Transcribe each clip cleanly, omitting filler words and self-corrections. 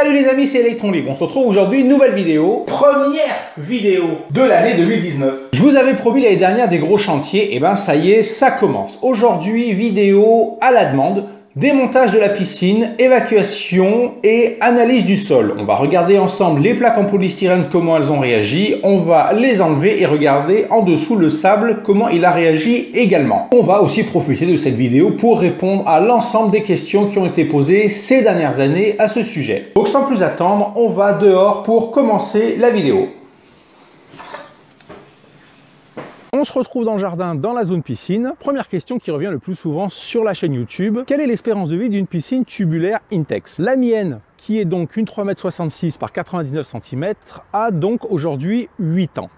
Salut les amis, c'est Electron Libre. On se retrouve aujourd'hui, une nouvelle vidéo, première vidéo de l'année 2019. Je vous avais promis l'année dernière des gros chantiers, et ben ça y est, ça commence. Aujourd'hui, vidéo à la demande. Démontage de la piscine, évacuation et analyse du sol. On va regarder ensemble les plaques en polystyrène, comment elles ont réagi. On va les enlever et regarder en dessous le sable, comment il a réagi également. On va aussi profiter de cette vidéo pour répondre à l'ensemble des questions qui ont été posées ces dernières années à ce sujet. Donc sans plus attendre, on va dehors pour commencer la vidéo. On se retrouve dans le jardin, dans la zone piscine. Première question qui revient le plus souvent sur la chaîne YouTube. Quelle est l'espérance de vie d'une piscine tubulaire Intex? La mienne, qui est donc une 3,66 m par 99 cm, a donc aujourd'hui 8 ans.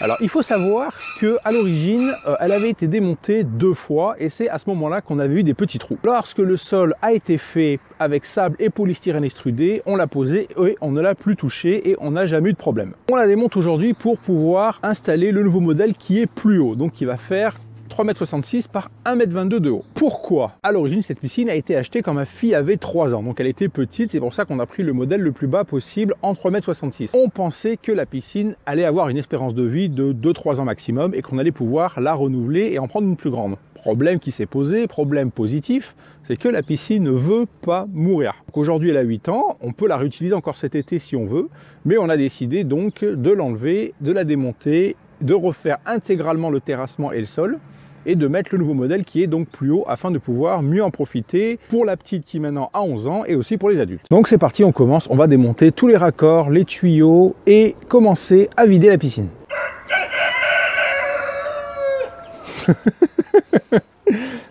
Alors il faut savoir qu'à l'origine, elle avait été démontée 2 fois et c'est à ce moment-là qu'on avait eu des petits trous. Lorsque le sol a été fait avec sable et polystyrène extrudé, on l'a posé et on ne l'a plus touché et on n'a jamais eu de problème. On la démonte aujourd'hui pour pouvoir installer le nouveau modèle qui est plus haut, donc qui va faire 3,66 m par 1,22 m de haut. Pourquoi? À l'origine, cette piscine a été achetée quand ma fille avait 3 ans, donc elle était petite, c'est pour ça qu'on a pris le modèle le plus bas possible en 3,66 m. On pensait que la piscine allait avoir une espérance de vie de 2-3 ans maximum et qu'on allait pouvoir la renouveler et en prendre une plus grande. Problème qui s'est posé, problème positif, c'est que la piscine ne veut pas mourir. Aujourd'hui, elle a 8 ans, on peut la réutiliser encore cet été si on veut, mais on a décidé donc de l'enlever, de la démonter, de refaire intégralement le terrassement et le sol, et de mettre le nouveau modèle qui est donc plus haut afin de pouvoir mieux en profiter pour la petite qui maintenant a 11 ans et aussi pour les adultes. Donc c'est parti, on commence, on va démonter tous les raccords, les tuyaux et commencer à vider la piscine.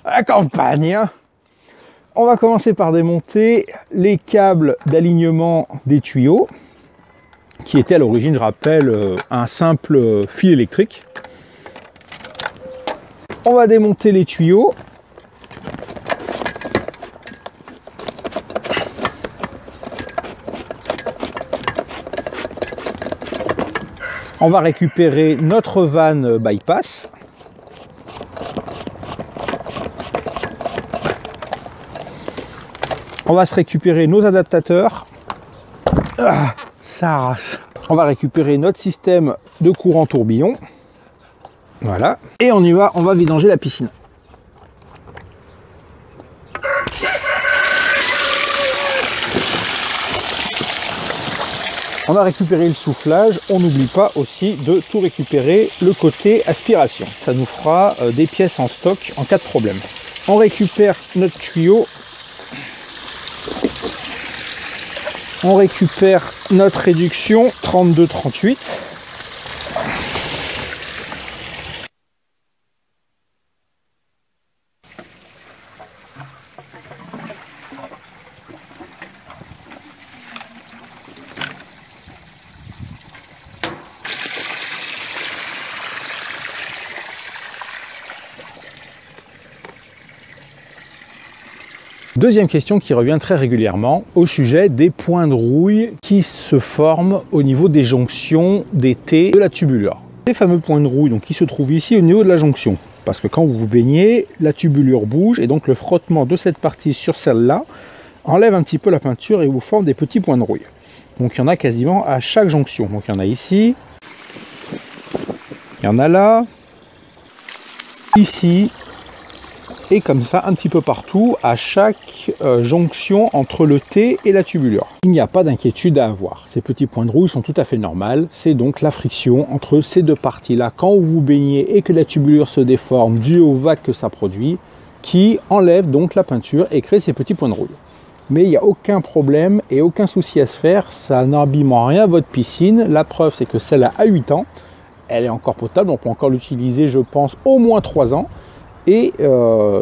La campagne, hein. On va commencer par démonter les câbles d'alignement des tuyaux qui étaient à l'origine, je rappelle, un simple fil électrique. On va démonter les tuyaux. On va récupérer notre vanne bypass. On va se récupérer nos adaptateurs. Ah, ça rase. On va récupérer notre système de courant tourbillon. Voilà, et on y va, on va vidanger la piscine. On va récupérer le soufflage, on n'oublie pas aussi de tout récupérer le côté aspiration. Ça nous fera des pièces en stock en cas de problème. On récupère notre tuyau. On récupère notre réduction 32-38. Deuxième question qui revient très régulièrement au sujet des points de rouille qui se forment au niveau des jonctions des T de la tubulure. Ces fameux points de rouille donc, qui se trouvent ici au niveau de la jonction. Parce que quand vous vous baignez, la tubulure bouge et donc le frottement de cette partie sur celle-là enlève un petit peu la peinture et vous forme des petits points de rouille. Donc il y en a quasiment à chaque jonction. Donc il y en a ici, il y en a là, ici, et comme ça un petit peu partout à chaque jonction entre le T et la tubulure. Il n'y a pas d'inquiétude à avoir. Ces petits points de rouille sont tout à fait normaux. C'est donc la friction entre ces deux parties-là quand vous vous baignez et que la tubulure se déforme dû aux vagues que ça produit qui enlève donc la peinture et crée ces petits points de rouille. Mais il n'y a aucun problème et aucun souci à se faire. Ça n'abîme en rien votre piscine. La preuve, c'est que celle-là a 8 ans. Elle est encore potable. On peut encore l'utiliser, je pense, au moins 3 ans. Et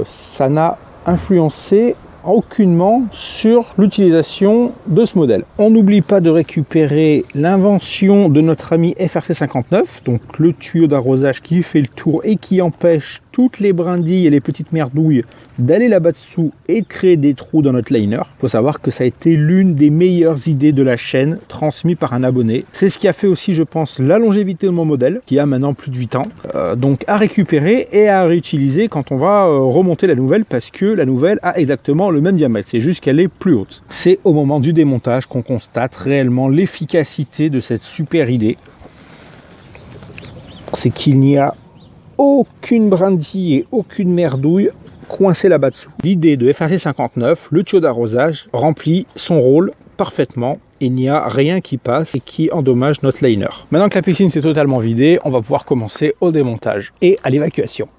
ça n'a influencé aucunement sur l'utilisation de ce modèle. On n'oublie pas de récupérer l'invention de notre ami FRC59, donc le tuyau d'arrosage qui fait le tour et qui empêche toutes les brindilles et les petites merdouilles d'aller là-bas dessous et de créer des trous dans notre liner. Il faut savoir que ça a été l'une des meilleures idées de la chaîne transmise par un abonné. C'est ce qui a fait aussi, je pense, la longévité de mon modèle, qui a maintenant plus de 8 ans. Donc à récupérer et à réutiliser quand on va remonter la nouvelle, parce que la nouvelle a exactement le même diamètre, c'est juste qu'elle est plus haute. C'est au moment du démontage qu'on constate réellement l'efficacité de cette super idée. C'est qu'il n'y a aucune brindille et aucune merdouille coincée là-bas dessous. L'idée de FRC 59, le tuyau d'arrosage, remplit son rôle parfaitement. Il n'y a rien qui passe et qui endommage notre liner. Maintenant que la piscine s'est totalement vidée, on va pouvoir commencer au démontage et à l'évacuation.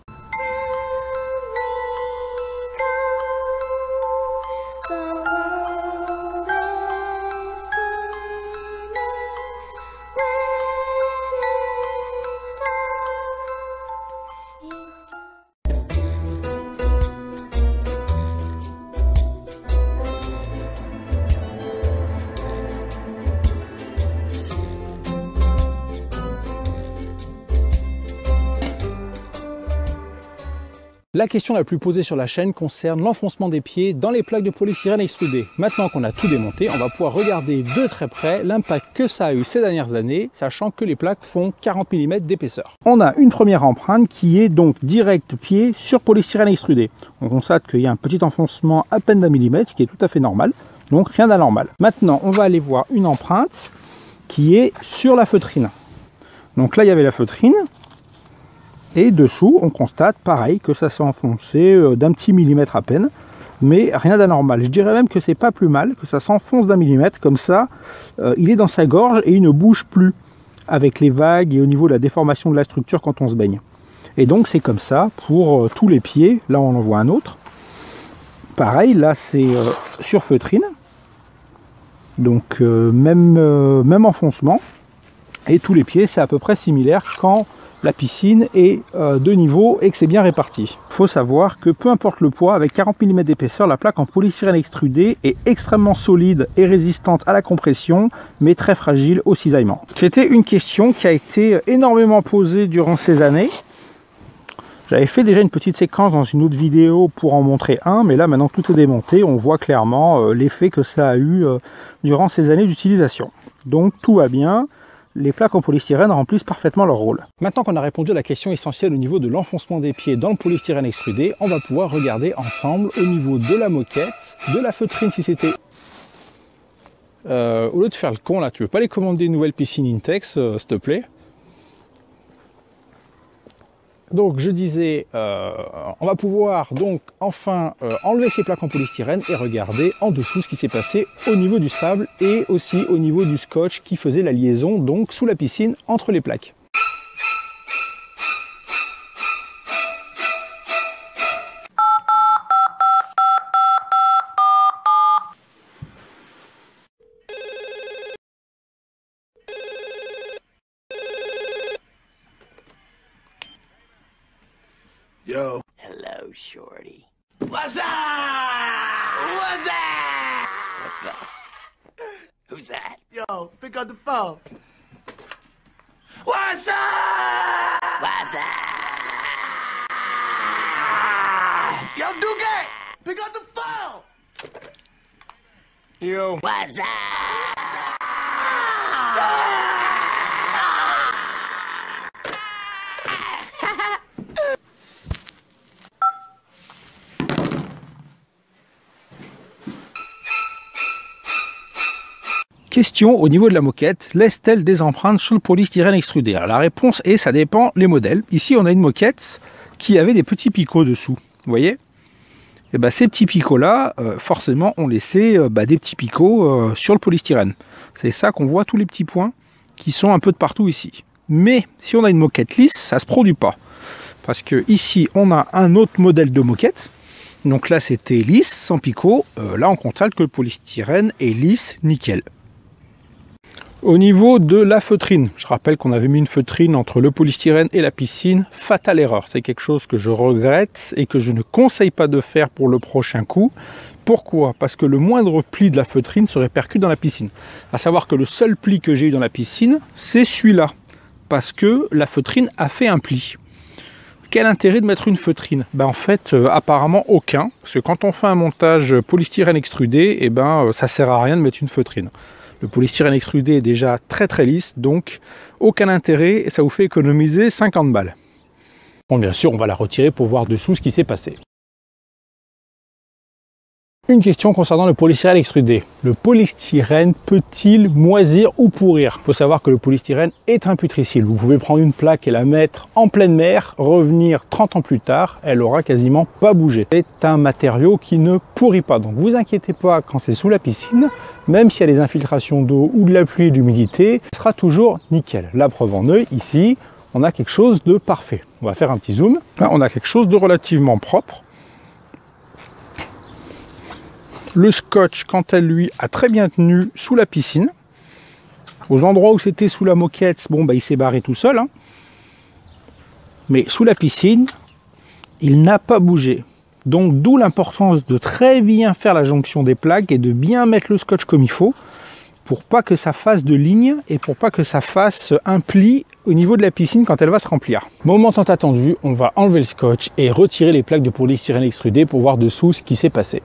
La question la plus posée sur la chaîne concerne l'enfoncement des pieds dans les plaques de polystyrène extrudé. Maintenant qu'on a tout démonté, on va pouvoir regarder de très près l'impact que ça a eu ces dernières années, sachant que les plaques font 40 mm d'épaisseur. On a une première empreinte qui est donc direct pied sur polystyrène extrudé. On constate qu'il y a un petit enfoncement à peine d'1 mm, ce qui est tout à fait normal, donc rien d'anormal. Maintenant, on va aller voir une empreinte qui est sur la feutrine. Donc là, il y avait la feutrine. Et dessous, on constate pareil que ça s'est enfoncé d'un petit millimètre à peine, mais rien d'anormal. Je dirais même que c'est pas plus mal, que ça s'enfonce d'1 millimètre, comme ça, il est dans sa gorge et il ne bouge plus avec les vagues et au niveau de la déformation de la structure quand on se baigne. Et donc c'est comme ça pour tous les pieds. Là on en voit un autre. Pareil, là c'est sur feutrine, donc même enfoncement. Et tous les pieds c'est à peu près similaire quand la piscine est de niveau et que c'est bien réparti. Il faut savoir que peu importe le poids, avec 40 mm d'épaisseur, la plaque en polystyrène extrudé est extrêmement solide et résistante à la compression, mais très fragile au cisaillement. C'était une question qui a été énormément posée durant ces années. J'avais fait déjà une petite séquence dans une autre vidéo pour en montrer un, mais là maintenant que tout est démonté, on voit clairement l'effet que ça a eu durant ces années d'utilisation. Donc tout va bien. Les plaques en polystyrène remplissent parfaitement leur rôle. Maintenant qu'on a répondu à la question essentielle au niveau de l'enfoncement des pieds dans le polystyrène extrudé, on va pouvoir regarder ensemble au niveau de la moquette, de la feutrine si c'était... au lieu de faire le con là, tu veux pas les commander une nouvelle piscine Intex, s'il te plaît? Donc je disais, on va pouvoir donc enfin enlever ces plaques en polystyrène et regarder en dessous ce qui s'est passé au niveau du sable et aussi au niveau du scotch qui faisait la liaison donc sous la piscine entre les plaques. Yo. Hello, shorty. What's up? What's up? What the? Who's that? Yo, pick up the phone. What's up? What's up? Yo, Duque, pick up the phone. Yo. What's up? Question au niveau de la moquette, laisse-t-elle des empreintes sur le polystyrène extrudé? Alors la réponse est ça dépend les modèles. Ici on a une moquette qui avait des petits picots dessous, vous voyez? Et ben, ces petits picots là, forcément ont laissé des petits picots sur le polystyrène. C'est ça qu'on voit, tous les petits points qui sont un peu de partout ici. Mais si on a une moquette lisse, ça se produit pas. Parce que ici on a un autre modèle de moquette. Donc là c'était lisse, sans picot. Là on constate que le polystyrène est lisse, nickel. Au niveau de la feutrine, je rappelle qu'on avait mis une feutrine entre le polystyrène et la piscine, fatale erreur. C'est quelque chose que je regrette et que je ne conseille pas de faire pour le prochain coup. Pourquoi? Parce que le moindre pli de la feutrine se répercute dans la piscine. À savoir que le seul pli que j'ai eu dans la piscine, c'est celui-là. Parce que la feutrine a fait un pli. Quel intérêt de mettre une feutrine? En fait, apparemment aucun, parce que quand on fait un montage polystyrène extrudé, ça sert à rien de mettre une feutrine. Le polystyrène extrudé est déjà très très lisse, donc aucun intérêt, et ça vous fait économiser 50 balles. Bon, bien sûr, on va la retirer pour voir dessous ce qui s'est passé. Une question concernant le polystyrène extrudé. Le polystyrène peut-il moisir ou pourrir? Il faut savoir que le polystyrène est un putricide. Vous pouvez prendre une plaque et la mettre en pleine mer, revenir 30 ans plus tard, elle aura quasiment pas bougé. C'est un matériau qui ne pourrit pas, donc vous inquiétez pas quand c'est sous la piscine, même s'il y a des infiltrations d'eau ou de la pluie et de l'humidité, ce sera toujours nickel. La preuve en est, ici, on a quelque chose de parfait. On va faire un petit zoom. Là, on a quelque chose de relativement propre. Le scotch, quant à lui, a très bien tenu sous la piscine. Aux endroits où c'était sous la moquette, il s'est barré tout seul. Mais sous la piscine, il n'a pas bougé. Donc, d'où l'importance de très bien faire la jonction des plaques et de bien mettre le scotch comme il faut pour pas que ça fasse de ligne et pour pas que ça fasse un pli au niveau de la piscine quand elle va se remplir. Moment tant attendu, on va enlever le scotch et retirer les plaques de polystyrène extrudé pour voir dessous ce qui s'est passé.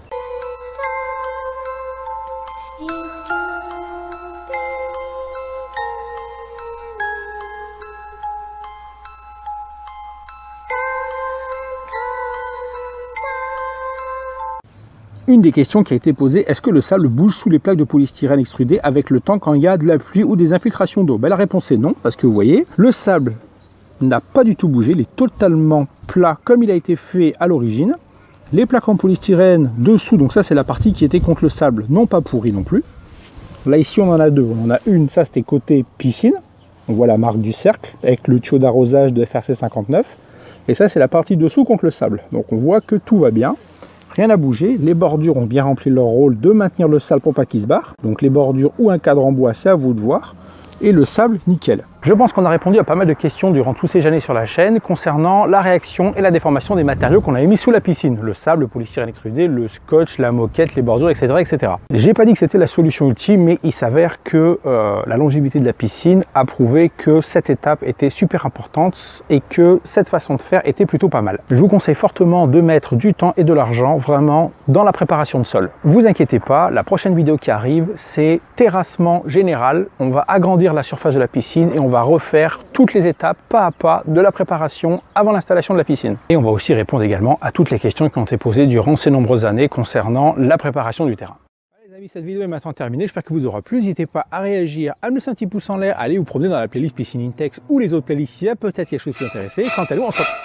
Une des questions qui a été posée, est-ce que le sable bouge sous les plaques de polystyrène extrudé avec le temps quand il y a de la pluie ou des infiltrations d'eau? La réponse est non, parce que vous voyez, le sable n'a pas du tout bougé, il est totalement plat comme il a été fait à l'origine. Les plaques en polystyrène dessous, donc ça c'est la partie qui était contre le sable, n'ont pas pourri non plus. Là ici on en a deux, on en a une, ça c'était côté piscine, on voit la marque du cercle avec le tuyau d'arrosage de FRC 59, et ça c'est la partie dessous contre le sable. Donc on voit que tout va bien. Rien n'a bougé, les bordures ont bien rempli leur rôle de maintenir le sable pour pas qu'il se barre. Donc les bordures ou un cadre en bois, c'est à vous de voir. Et le sable, nickel. Je pense qu'on a répondu à pas mal de questions durant tous ces années sur la chaîne concernant la réaction et la déformation des matériaux qu'on avait mis sous la piscine. Le sable, le polystyrène extrudé, le scotch, la moquette, les bordures, etc. etc. J'ai pas dit que c'était la solution ultime, mais il s'avère que la longévité de la piscine a prouvé que cette étape était super importante et que cette façon de faire était plutôt pas mal. Je vous conseille fortement de mettre du temps et de l'argent vraiment dans la préparation de sol. Vous inquiétez pas, la prochaine vidéo qui arrive, c'est terrassement général. On va agrandir la surface de la piscine et on va refaire toutes les étapes pas à pas de la préparation avant l'installation de la piscine. Et on va aussi répondre également à toutes les questions qui ont été posées durant ces nombreuses années concernant la préparation du terrain. Allez, les amis, cette vidéo est maintenant terminée, j'espère que vous aura plu. N'hésitez pas à réagir, à me laisser un petit pouce en l'air, à aller vous promener dans la playlist Piscine Intex ou les autres playlists, il y a peut-être quelque chose qui vous intéresse. Quant à nous, on se retrouve.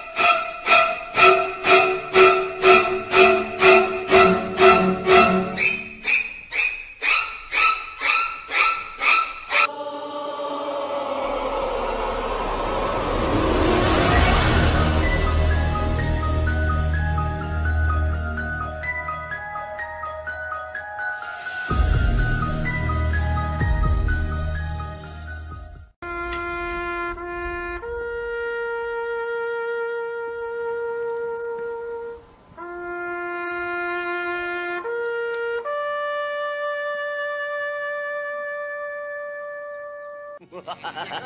Ha ha ha ha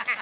ha!